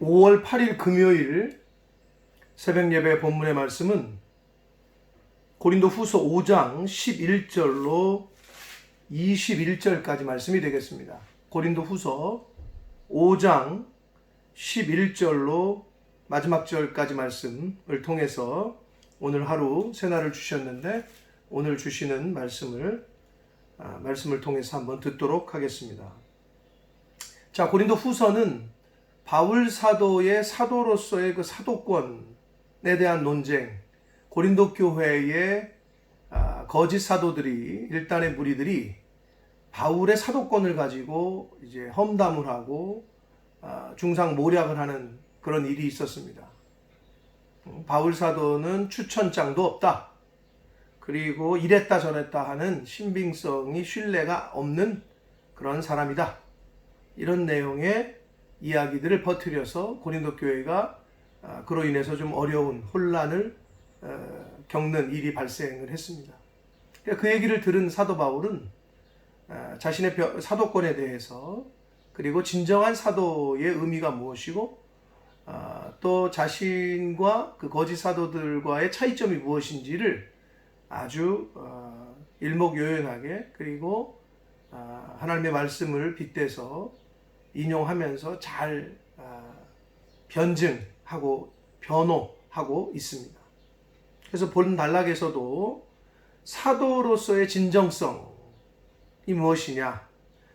5월 8일 금요일 새벽 예배 본문의 말씀은 고린도 후서 5장 11절로 21절까지 말씀이 되겠습니다. 고린도 후서 5장 11절로 마지막 절까지 말씀을 통해서 오늘 하루 새날을 주셨는데 오늘 주시는 말씀을 통해서 한번 듣도록 하겠습니다. 자, 고린도 후서는 바울 사도의 사도로서의 그 사도권에 대한 논쟁, 고린도 교회의 거짓 사도들이, 일단의 무리들이 바울의 사도권을 가지고 이제 험담을 하고 중상모략을 하는 그런 일이 있었습니다. 바울 사도는 추천장도 없다. 그리고 이랬다 저랬다 하는 신빙성이 신뢰가 없는 그런 사람이다. 이런 내용의 이야기들을 퍼뜨려서 고린도 교회가 그로 인해서 좀 어려운 혼란을 겪는 일이 발생을 했습니다. 그 얘기를 들은 사도 바울은 자신의 사도권에 대해서, 그리고 진정한 사도의 의미가 무엇이고 또 자신과 그 거짓 사도들과의 차이점이 무엇인지를 아주 일목요연하게, 그리고 하나님의 말씀을 빗대서 인용하면서 잘 변증하고 변호하고 있습니다. 그래서 본 단락에서도 사도로서의 진정성이 무엇이냐,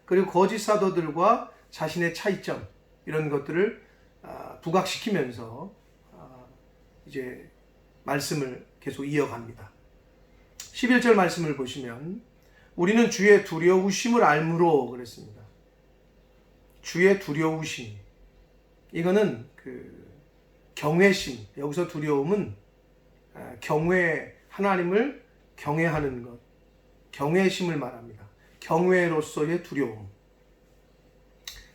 그리고 거짓 사도들과 자신의 차이점, 이런 것들을 부각시키면서 이제 말씀을 계속 이어갑니다. 11절 말씀을 보시면 우리는 주의 두려우심을 알므로 그랬습니다. 주의 두려우심, 이거는 그 경외심, 여기서 두려움은 경외, 하나님을 경외하는 것, 경외심을 말합니다. 경외로서의 두려움,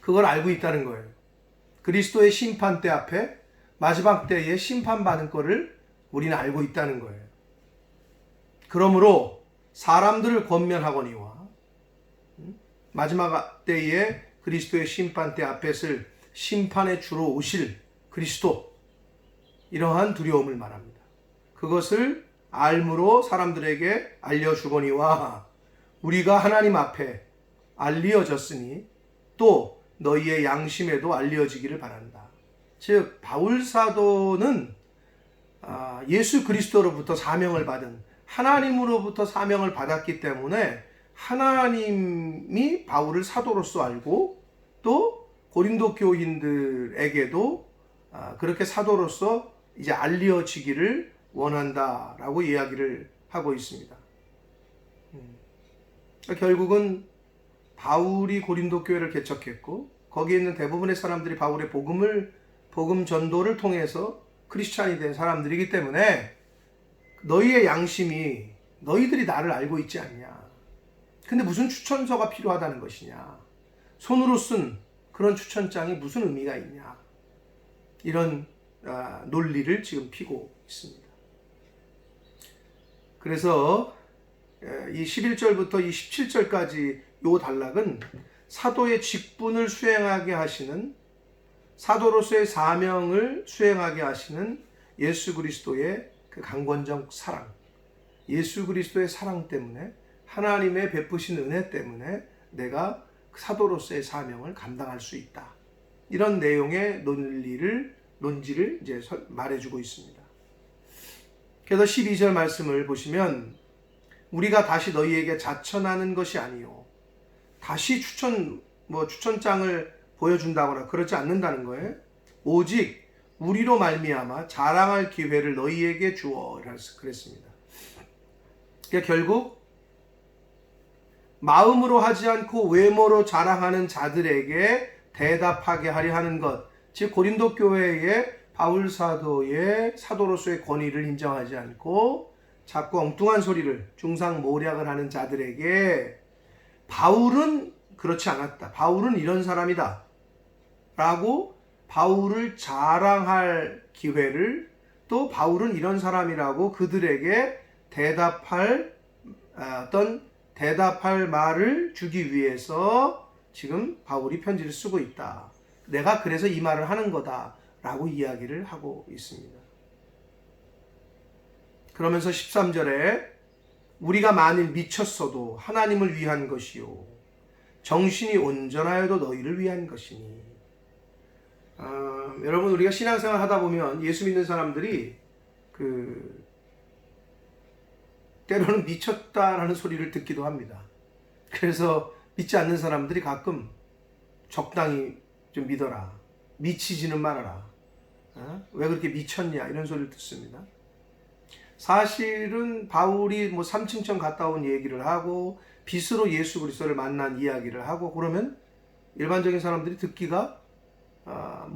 그걸 알고 있다는 거예요. 그리스도의 심판대 앞에 마지막 때에 심판받는 것을 우리는 알고 있다는 거예요. 그러므로 사람들을 권면하거니와 마지막 때에 그리스도의 심판대 앞에 설 심판의 주로 오실 그리스도, 이러한 두려움을 말합니다. 그것을 알므로 사람들에게 알려주거니와 우리가 하나님 앞에 알려졌으니 또 너희의 양심에도 알려지기를 바란다. 즉 바울 사도는 예수 그리스도로부터 사명을 받은, 하나님으로부터 사명을 받았기 때문에 하나님이 바울을 사도로서 알고 또 고린도 교인들에게도 그렇게 사도로서 이제 알려지기를 원한다라고 이야기를 하고 있습니다. 결국은 바울이 고린도 교회를 개척했고 거기에 있는 대부분의 사람들이 바울의 복음 전도를 통해서 크리스찬이 된 사람들이기 때문에 너희의 양심이, 너희들이 나를 알고 있지 않냐, 근데 무슨 추천서가 필요하다는 것이냐, 손으로 쓴 그런 추천장이 무슨 의미가 있냐, 이런 논리를 지금 피고 있습니다. 그래서 이 11절부터 이 17절까지 이 단락은 사도의 직분을 수행하게 하시는, 사도로서의 사명을 수행하게 하시는 예수 그리스도의 그 강권적 사랑, 예수 그리스도의 사랑 때문에, 하나님의 베푸신 은혜 때문에 내가 사도로서의 사명을 감당할 수 있다, 이런 내용의 논지를 이제 말해주고 있습니다. 그래서 12절 말씀을 보시면 우리가 다시 너희에게 자천하는 것이 아니요, 다시 추천장을 보여준다거나 그러지 않는다는 거예요. 오직 우리로 말미암아 자랑할 기회를 너희에게 주어, 그랬습니다. 그러니까 결국 마음으로 하지 않고 외모로 자랑하는 자들에게 대답하게 하려 하는 것, 즉 고린도 교회의 바울 사도의 사도로서의 권위를 인정하지 않고 자꾸 엉뚱한 소리를, 중상모략을 하는 자들에게 바울은 그렇지 않았다, 바울은 이런 사람이다 라고 바울을 자랑할 기회를, 또 바울은 이런 사람이라고 그들에게 대답할 말을 주기 위해서 지금 바울이 편지를 쓰고 있다. 내가 그래서 이 말을 하는 거다라고 이야기를 하고 있습니다. 그러면서 13절에 우리가 만일 미쳤어도 하나님을 위한 것이요 정신이 온전하여도 너희를 위한 것이니. 여러분, 우리가 신앙생활 하다 보면 예수 믿는 사람들이 때로는 미쳤다라는 소리를 듣기도 합니다. 그래서 믿지 않는 사람들이 가끔 적당히 좀 믿어라, 미치지는 말아라, 왜 그렇게 미쳤냐 이런 소리를 듣습니다. 사실은 바울이 3층천 갔다 온 얘기를 하고 빗으로 예수 그리스도를 만난 이야기를 하고 그러면 일반적인 사람들이 듣기가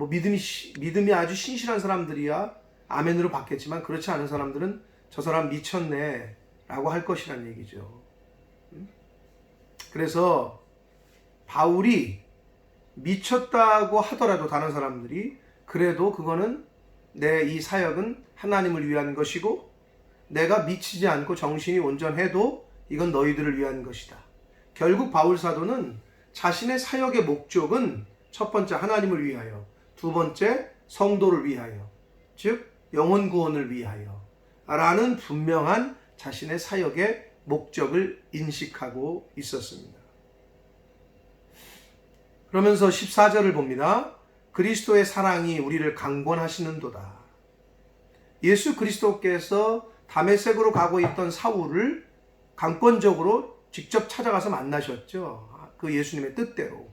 믿음이 아주 신실한 사람들이야 아멘으로 받겠지만, 그렇지 않은 사람들은 저 사람 미쳤네 라고 할 것이란 얘기죠. 그래서 바울이 미쳤다고 하더라도 다른 사람들이 그래도 그거는 내 이 사역은 하나님을 위한 것이고 내가 미치지 않고 정신이 온전해도 이건 너희들을 위한 것이다. 결국 바울 사도는 자신의 사역의 목적은 첫 번째 하나님을 위하여, 두 번째 성도를 위하여, 즉 영혼 구원을 위하여 라는 분명한 자신의 사역의 목적을 인식하고 있었습니다. 그러면서 14절을 봅니다. 그리스도의 사랑이 우리를 강권하시는도다. 예수 그리스도께서 다메섹으로 가고 있던 사울을 강권적으로 직접 찾아가서 만나셨죠. 그 예수님의 뜻대로.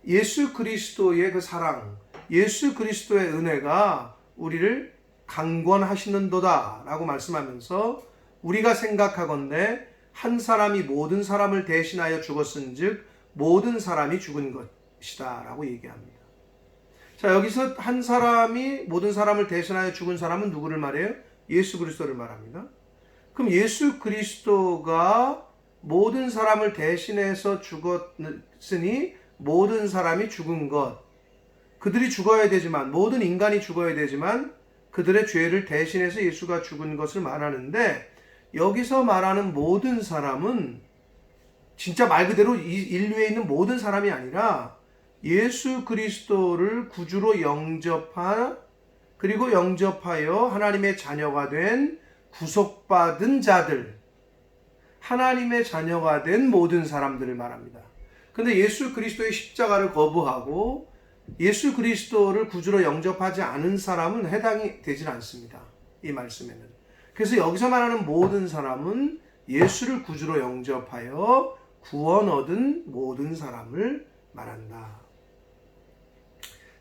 예수 그리스도의 그 사랑, 예수 그리스도의 은혜가 우리를 강권하시는도다 라고 말씀하면서 우리가 생각하건대 한 사람이 모든 사람을 대신하여 죽었은 즉 모든 사람이 죽은 것이다 라고 얘기합니다. 자, 여기서 한 사람이 모든 사람을 대신하여 죽은 사람은 누구를 말해요? 예수 그리스도를 말합니다. 그럼 예수 그리스도가 모든 사람을 대신해서 죽었으니 모든 사람이 죽은 것, 그들이 죽어야 되지만, 모든 인간이 죽어야 되지만 그들의 죄를 대신해서 예수가 죽은 것을 말하는데, 여기서 말하는 모든 사람은 진짜 말 그대로 이 인류에 있는 모든 사람이 아니라 예수 그리스도를 구주로 그리고 영접하여 하나님의 자녀가 된 구속받은 자들, 하나님의 자녀가 된 모든 사람들을 말합니다. 근데 예수 그리스도의 십자가를 거부하고 예수 그리스도를 구주로 영접하지 않은 사람은 해당이 되질 않습니다. 이 말씀에는. 그래서 여기서 말하는 모든 사람은 예수를 구주로 영접하여 구원 얻은 모든 사람을 말한다.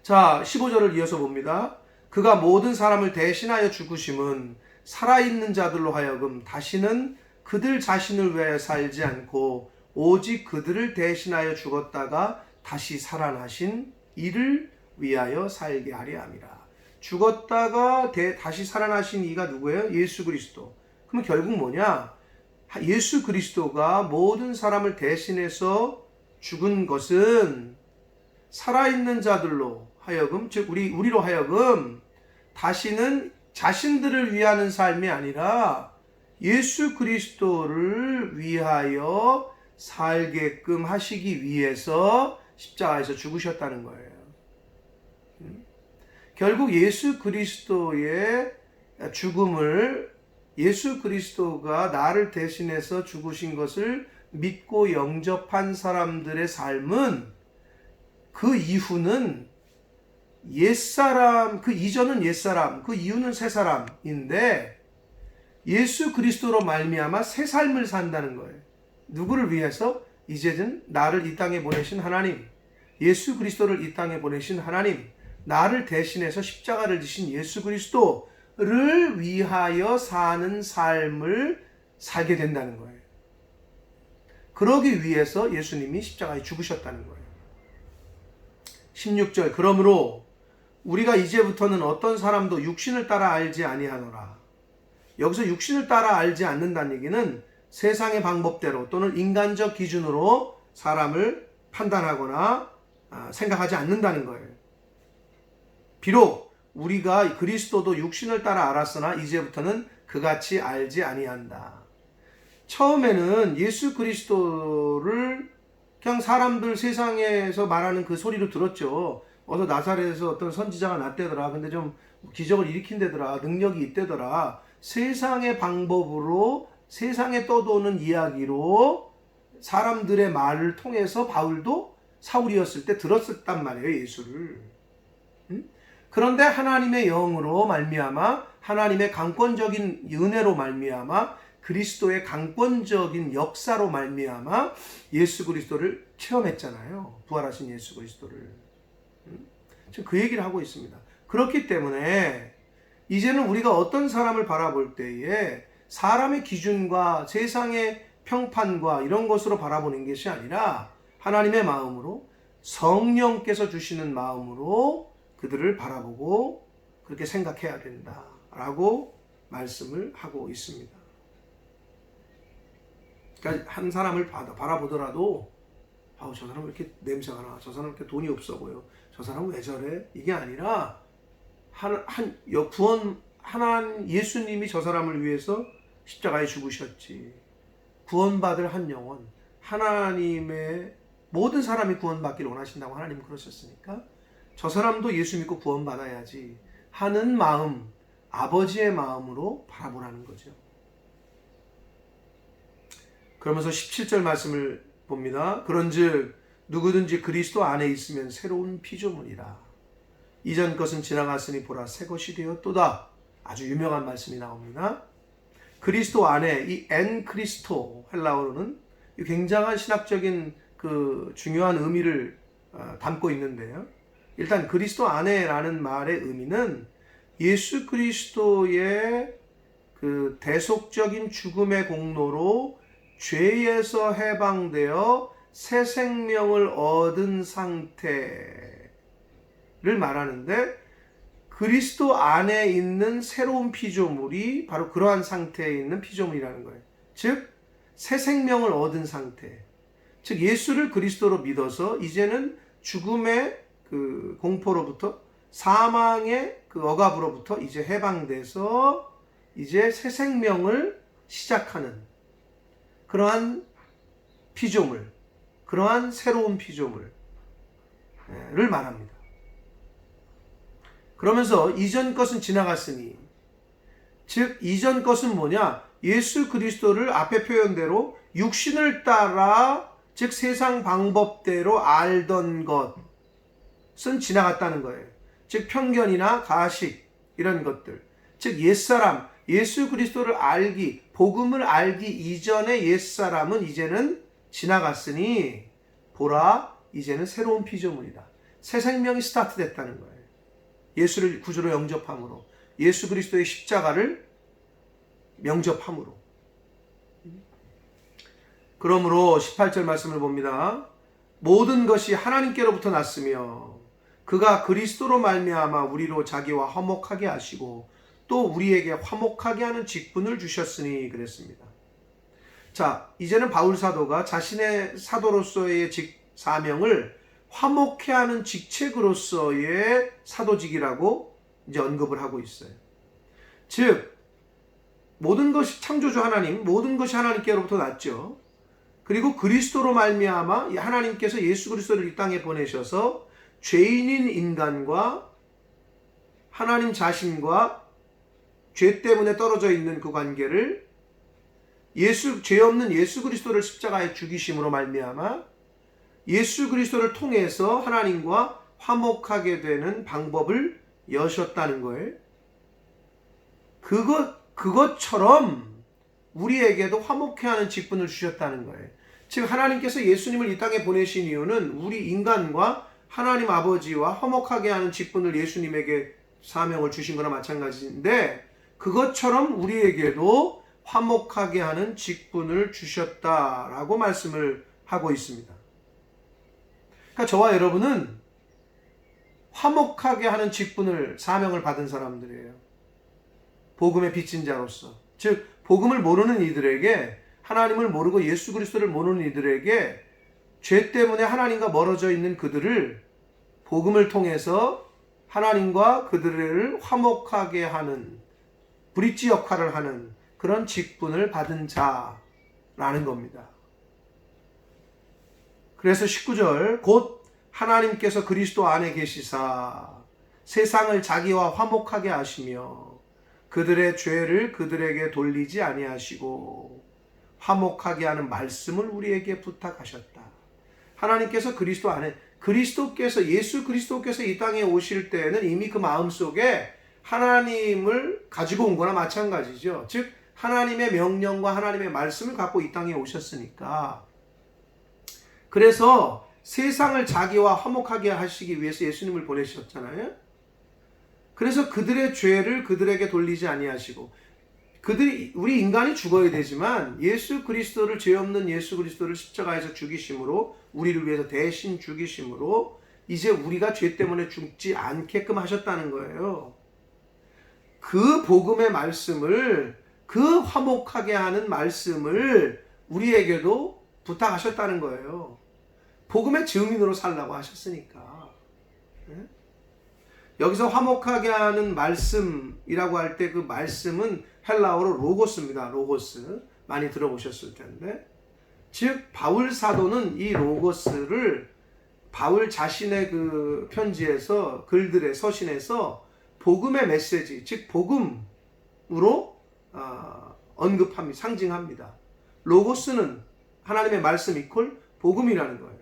자, 15절을 이어서 봅니다. 그가 모든 사람을 대신하여 죽으심은 살아있는 자들로 하여금 다시는 그들 자신을 위하여 살지 않고 오직 그들을 대신하여 죽었다가 다시 살아나신 이를 위하여 살게 하려 함이라. 죽었다가 다시 살아나신 이가 누구예요? 예수 그리스도. 그럼 결국 뭐냐? 예수 그리스도가 모든 사람을 대신해서 죽은 것은 살아있는 자들로 하여금, 즉 우리로 하여금 다시는 자신들을 위하는 삶이 아니라 예수 그리스도를 위하여 살게끔 하시기 위해서 십자가에서 죽으셨다는 거예요. 결국 예수 그리스도의 죽음을, 예수 그리스도가 나를 대신해서 죽으신 것을 믿고 영접한 사람들의 삶은 그 이후는 옛사람, 그 이전은 옛사람, 그 이후는 새사람인데 예수 그리스도로 말미암아 새 삶을 산다는 거예요. 누구를 위해서? 이제는 나를 이 땅에 보내신 하나님, 예수 그리스도를 이 땅에 보내신 하나님, 나를 대신해서 십자가를 지신 예수 그리스도를 위하여 사는 삶을 살게 된다는 거예요. 그러기 위해서 예수님이 십자가에 죽으셨다는 거예요. 16절, 그러므로 우리가 이제부터는 어떤 사람도 육신을 따라 알지 아니하노라. 여기서 육신을 따라 알지 않는다는 얘기는 세상의 방법대로 또는 인간적 기준으로 사람을 판단하거나 생각하지 않는다는 거예요. 비록 우리가 그리스도도 육신을 따라 알았으나 이제부터는 그같이 알지 아니한다. 처음에는 예수 그리스도를 그냥 사람들 세상에서 말하는 그 소리로 들었죠. 어서 나사렛에서 어떤 선지자가 났대더라. 근데 좀 기적을 일으킨대더라. 능력이 있대더라. 세상의 방법으로, 세상에 떠도는 이야기로 사람들의 말을 통해서 바울도 사울이었을 때 들었었단 말이에요, 예수를. 그런데 하나님의 영으로 말미암아, 하나님의 강권적인 은혜로 말미암아, 그리스도의 강권적인 역사로 말미암아 예수 그리스도를 체험했잖아요. 부활하신 예수 그리스도를. 지금 그 얘기를 하고 있습니다. 그렇기 때문에 이제는 우리가 어떤 사람을 바라볼 때에 사람의 기준과 세상의 평판과 이런 것으로 바라보는 것이 아니라 하나님의 마음으로, 성령께서 주시는 마음으로 그들을 바라보고 그렇게 생각해야 된다라고 말씀을 하고 있습니다. 그러니까 한 사람을 바라보더라도 저 사람 왜 이렇게 냄새가 나? 저 사람 왜 이렇게 돈이 없어 보여? 저 사람 왜 저래? 이게 아니라 예수님이 저 사람을 위해서 십자가에 죽으셨지. 구원받을 한 영혼, 하나님의 모든 사람이 구원받기를 원하신다고 하나님 그러셨으니까 저 사람도 예수 믿고 구원받아야지 하는 마음, 아버지의 마음으로 바라보라는 거죠. 그러면서 17절 말씀을 봅니다. 그런즉 누구든지 그리스도 안에 있으면 새로운 피조물이라. 이전 것은 지나갔으니 보라 새 것이 되었도다. 아주 유명한 말씀이 나옵니다. 그리스도 안에, 이 엔 크리스토 헬라어로는 굉장한 신학적인 그 중요한 의미를 담고 있는데요. 일단 그리스도 안에라는 말의 의미는 예수 그리스도의 그 대속적인 죽음의 공로로 죄에서 해방되어 새 생명을 얻은 상태를 말하는데, 그리스도 안에 있는 새로운 피조물이 바로 그러한 상태에 있는 피조물이라는 거예요. 즉, 새 생명을 얻은 상태. 즉, 예수를 그리스도로 믿어서 이제는 죽음의 그 공포로부터, 사망의 그 억압으로부터 이제 해방돼서 이제 새 생명을 시작하는 그러한 피조물, 그러한 새로운 피조물을 말합니다. 그러면서 이전 것은 지나갔으니, 즉 이전 것은 뭐냐? 예수 그리스도를 앞에 표현대로 육신을 따라, 즉 세상 방법대로 알던 것은 지나갔다는 거예요. 즉 편견이나 가식 이런 것들, 즉 옛사람, 예수 그리스도를 알기, 복음을 알기 이전의 옛사람은 이제는 지나갔으니 보라 이제는 새로운 피조물이다. 새 생명이 스타트됐다는 거예요. 예수를 구주로 영접함으로, 예수 그리스도의 십자가를 영접함으로. 그러므로 18절 말씀을 봅니다. 모든 것이 하나님께로부터 났으며 그가 그리스도로 말미암아 우리로 자기와 화목하게 하시고 또 우리에게 화목하게 하는 직분을 주셨으니 그랬습니다. 자, 이제는 바울 사도가 자신의 사도로서의 사명을 화목해 하는 직책으로서의 사도직이라고 이제 언급을 하고 있어요. 즉 모든 것이 창조주 하나님, 모든 것이 하나님께로부터 났죠. 그리고 그리스도로 말미암아 하나님께서 예수 그리스도를 이 땅에 보내셔서 죄인인 인간과 하나님 자신과 죄 때문에 떨어져 있는 그 관계를 죄 없는 예수 그리스도를 십자가에 죽이심으로 말미암아 예수 그리스도를 통해서 하나님과 화목하게 되는 방법을 여셨다는 거예요. 그것처럼 우리에게도 화목해 하는 직분을 주셨다는 거예요. 즉 하나님께서 예수님을 이 땅에 보내신 이유는 우리 인간과 하나님 아버지와 화목하게 하는 직분을 예수님에게 사명을 주신 거나 마찬가지인데, 그것처럼 우리에게도 화목하게 하는 직분을 주셨다라고 말씀을 하고 있습니다. 그러니까 저와 여러분은 화목하게 하는 직분을, 사명을 받은 사람들이에요. 복음의 빚진 자로서. 즉 복음을 모르는 이들에게, 하나님을 모르고 예수 그리스도를 모르는 이들에게 죄 때문에 하나님과 멀어져 있는 그들을 복음을 통해서 하나님과 그들을 화목하게 하는, 브릿지 역할을 하는 그런 직분을 받은 자라는 겁니다. 그래서 19절 곧 하나님께서 그리스도 안에 계시사 세상을 자기와 화목하게 하시며 그들의 죄를 그들에게 돌리지 아니하시고 화목하게 하는 말씀을 우리에게 부탁하셨다. 하나님께서 그리스도 안에, 예수 그리스도께서 이 땅에 오실 때는 이미 그 마음속에 하나님을 가지고 온 거나 마찬가지죠. 즉 하나님의 명령과 하나님의 말씀을 갖고 이 땅에 오셨으니까, 그래서 세상을 자기와 화목하게 하시기 위해서 예수님을 보내셨잖아요. 그래서 그들의 죄를 그들에게 돌리지 아니하시고, 우리 인간이 죽어야 되지만 예수 그리스도를, 죄 없는 예수 그리스도를 십자가에서 죽이심으로, 우리를 위해서 대신 죽이심으로 이제 우리가 죄 때문에 죽지 않게끔 하셨다는 거예요. 그 복음의 말씀을, 그 화목하게 하는 말씀을 우리에게도 부탁하셨다는 거예요. 복음의 증인으로 살라고 하셨으니까. 여기서 화목하게 하는 말씀이라고 할 때 그 말씀은 헬라어로 로고스입니다. 로고스. 많이 들어보셨을 텐데. 즉 바울 사도는 이 로고스를 바울 자신의 그 편지에서, 글들의 서신에서 복음의 메시지, 즉 복음으로 언급합니다. 상징합니다. 로고스는 하나님의 말씀 이퀄 복음이라는 거예요.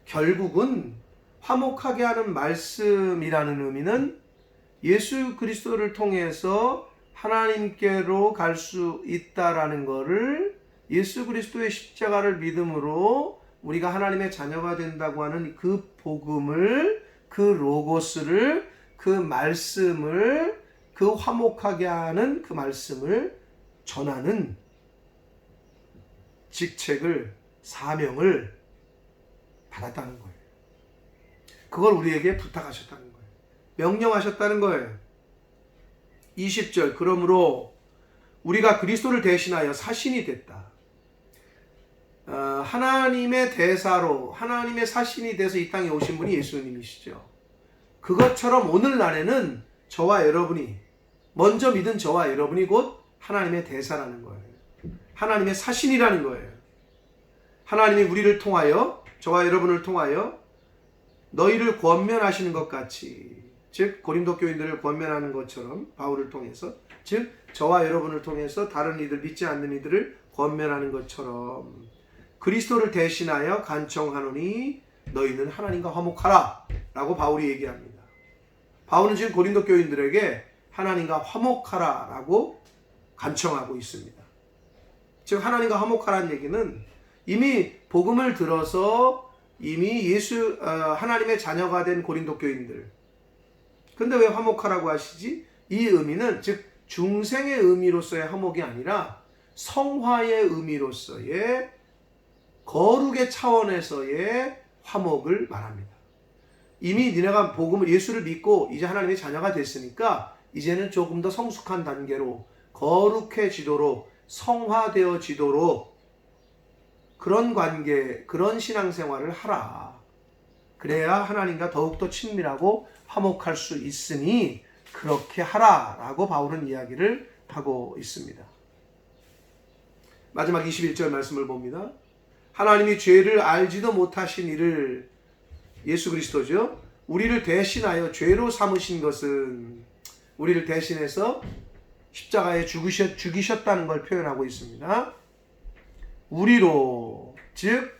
결국은 화목하게 하는 말씀이라는 의미는 예수 그리스도를 통해서 하나님께로 갈 수 있다라는 것을, 예수 그리스도의 십자가를 믿음으로 우리가 하나님의 자녀가 된다고 하는 그 복음을, 그 로고스를, 그 말씀을, 그 화목하게 하는 그 말씀을 전하는 직책을, 사명을 받았다는 거예요. 그걸 우리에게 부탁하셨다는 거예요. 명령하셨다는 거예요. 20절 그러므로 우리가 그리스도를 대신하여 사신이 됐다. 하나님의 대사로, 하나님의 사신이 돼서 이 땅에 오신 분이 예수님이시죠. 그것처럼 오늘날에는 저와 여러분이, 먼저 믿은 저와 여러분이 곧 하나님의 대사라는 거예요. 하나님의 사신이라는 거예요. 하나님이 우리를 통하여, 저와 여러분을 통하여 너희를 권면하시는 것 같이, 즉 고린도 교인들을 권면하는 것처럼 바울을 통해서, 즉 저와 여러분을 통해서 다른 이들, 믿지 않는 이들을 권면하는 것처럼 그리스도를 대신하여 간청하노니 너희는 하나님과 화목하라 라고 바울이 얘기합니다. 바울은 지금 고린도 교인들에게 하나님과 화목하라 라고 간청하고 있습니다. 즉 하나님과 화목하라는 얘기는 이미 복음을 들어서 이미 하나님의 자녀가 된 고린도 교인들, 근데 왜 화목하라고 하시지? 이 의미는 즉 중생의 의미로서의 화목이 아니라 성화의 의미로서의, 거룩의 차원에서의 화목을 말합니다. 이미 니네가 복음을, 예수를 믿고 이제 하나님의 자녀가 됐으니까 이제는 조금 더 성숙한 단계로, 거룩해지도록, 성화되어지도록 그런 관계, 그런 신앙생활을 하라. 그래야 하나님과 더욱더 친밀하고 화목할 수 있으니 그렇게 하라라고 바울은 이야기를 하고 있습니다. 마지막 21절 말씀을 봅니다. 하나님이 죄를 알지도 못하신 이를, 예수 그리스도죠, 우리를 대신하여 죄로 삼으신 것은, 우리를 대신해서 십자가에 죽이셨다는 걸 표현하고 있습니다. 우리로, 즉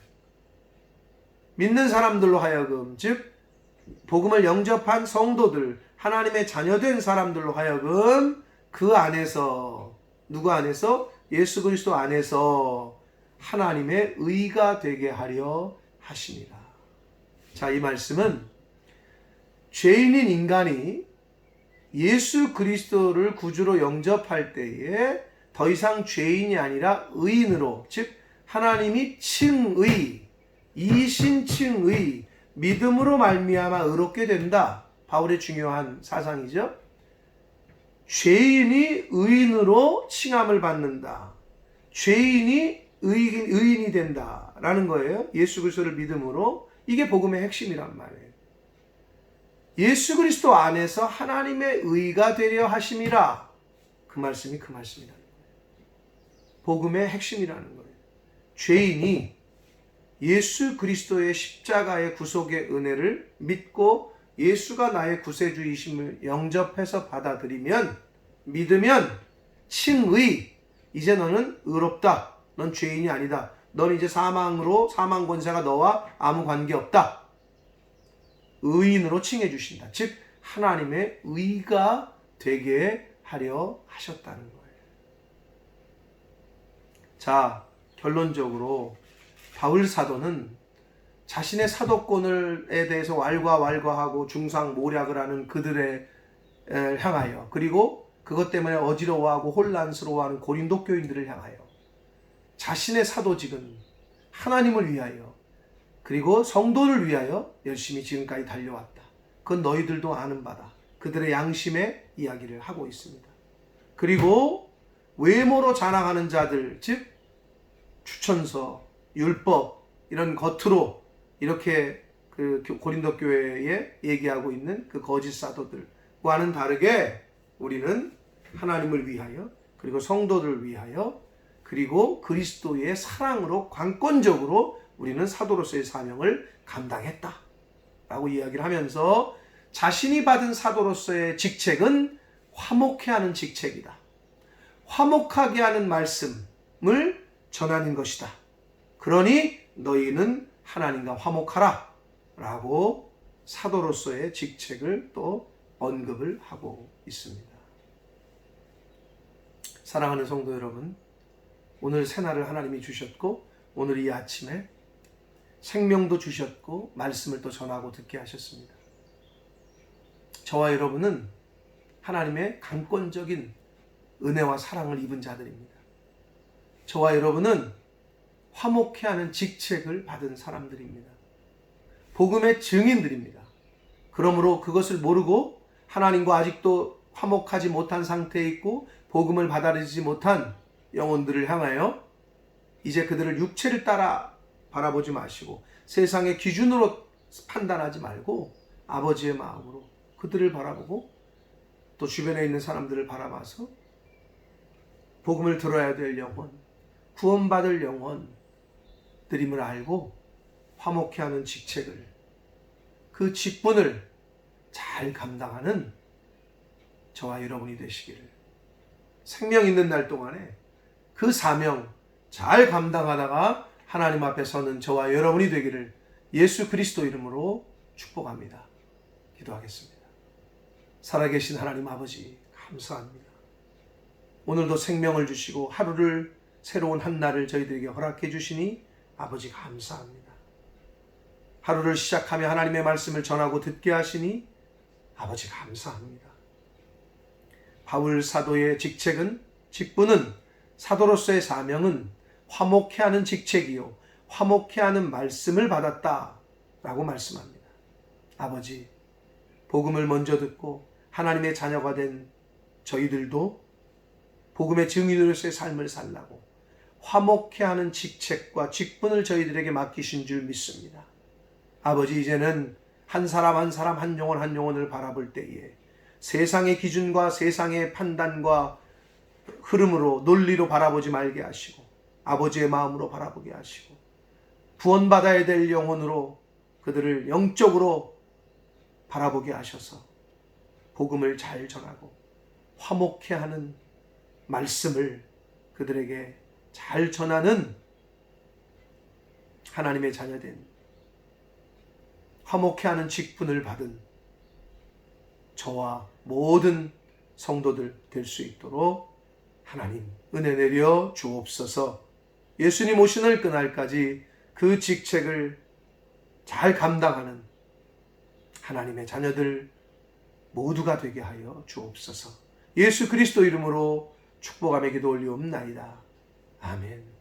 믿는 사람들로 하여금, 즉 복음을 영접한 성도들, 하나님의 자녀된 사람들로 하여금 그 안에서, 누구 안에서? 예수 그리스도 안에서 하나님의 의가 되게 하려 하십니다. 자, 이 말씀은 죄인인 인간이 예수 그리스도를 구주로 영접할 때에 더 이상 죄인이 아니라 의인으로, 즉 하나님이 칭의, 이신칭의, 믿음으로 말미암아 의롭게 된다. 바울의 중요한 사상이죠. 죄인이 의인으로 칭함을 받는다. 죄인이 의인이 된다라는 거예요. 예수 그리스도를 믿음으로. 이게 복음의 핵심이란 말이에요. 예수 그리스도 안에서 하나님의 의가 되려 하심이라. 그 말씀이 그 말씀이라는 거예요. 복음의 핵심이라는 거예요. 죄인이 예수 그리스도의 십자가의 구속의 은혜를 믿고 예수가 나의 구세주이심을 영접해서 받아들이면, 믿으면 칭의, 이제 너는 의롭다. 넌 죄인이 아니다. 넌 이제 사망 권세가 너와 아무 관계없다. 의인으로 칭해 주신다. 즉 하나님의 의가 되게 하려 하셨다는 거예요. 자, 결론적으로 바울 사도는 자신의 사도권에 대해서 왈가왈가하고 중상모략을 하는 그들을 향하여, 그리고 그것 때문에 어지러워하고 혼란스러워하는 고린도 교인들을 향하여 자신의 사도직은 하나님을 위하여 그리고 성도를 위하여 열심히 지금까지 달려왔다. 그건 너희들도 아는 바다. 그들의 양심의 이야기를 하고 있습니다. 그리고 외모로 자랑하는 자들, 즉 추천서, 율법 이런 겉으로 이렇게 그 고린도 교회에 얘기하고 있는 그 거짓 사도들과는 다르게 우리는 하나님을 위하여 그리고 성도들을 위하여 그리고 그리스도의 사랑으로 관건적으로 우리는 사도로서의 사명을 감당했다 라고 이야기를 하면서 자신이 받은 사도로서의 직책은 화목해 하는 직책이다. 화목하게 하는 말씀을 전하는 것이다. 그러니 너희는 하나님과 화목하라 라고 사도로서의 직책을 또 언급을 하고 있습니다. 사랑하는 성도 여러분, 오늘 새날을 하나님이 주셨고 오늘 이 아침에 생명도 주셨고 말씀을 또 전하고 듣게 하셨습니다. 저와 여러분은 하나님의 강권적인 은혜와 사랑을 입은 자들입니다. 저와 여러분은 화목해하는 직책을 받은 사람들입니다. 복음의 증인들입니다. 그러므로 그것을 모르고 하나님과 아직도 화목하지 못한 상태에 있고 복음을 받아들이지 못한 영혼들을 향하여 이제 그들을 육체를 따라 바라보지 마시고 세상의 기준으로 판단하지 말고 아버지의 마음으로 그들을 바라보고 또 주변에 있는 사람들을 바라봐서 복음을 들어야 될 영혼, 구원받을 영혼들임을 알고 화목해하는 직책을, 그 직분을 잘 감당하는 저와 여러분이 되시기를, 생명 있는 날 동안에 그 사명 잘 감당하다가 하나님 앞에 서는 저와 여러분이 되기를 예수 그리스도 이름으로 축복합니다. 기도하겠습니다. 살아계신 하나님 아버지, 감사합니다. 오늘도 생명을 주시고 하루를, 새로운 한 날을 저희들에게 허락해 주시니 아버지 감사합니다. 하루를 시작하며 하나님의 말씀을 전하고 듣게 하시니 아버지 감사합니다. 바울 사도의 직분은 사도로서의 사명은 화목해하는 직책이요 화목해하는 말씀을 받았다라고 말씀합니다. 아버지, 복음을 먼저 듣고 하나님의 자녀가 된 저희들도 복음의 증인으로서의 삶을 살라고 화목해하는 직책과 직분을 저희들에게 맡기신 줄 믿습니다. 아버지, 이제는 한 사람 한 사람, 한 영혼 한 영혼을 바라볼 때에 세상의 기준과 세상의 판단과 흐름으로, 논리로 바라보지 말게 하시고 아버지의 마음으로 바라보게 하시고 구원받아야 될 영혼으로 그들을 영적으로 바라보게 하셔서 복음을 잘 전하고 화목해하는 말씀을 그들에게 잘 전하는 하나님의 자녀된 화목해하는 직분을 받은 저와 모든 성도들 될 수 있도록 하나님 은혜 내려 주옵소서. 예수님 오시는 그날까지 그 직책을 잘 감당하는 하나님의 자녀들 모두가 되게 하여 주옵소서. 예수 그리스도 이름으로 축복하며 기도 올리옵나이다. 아멘.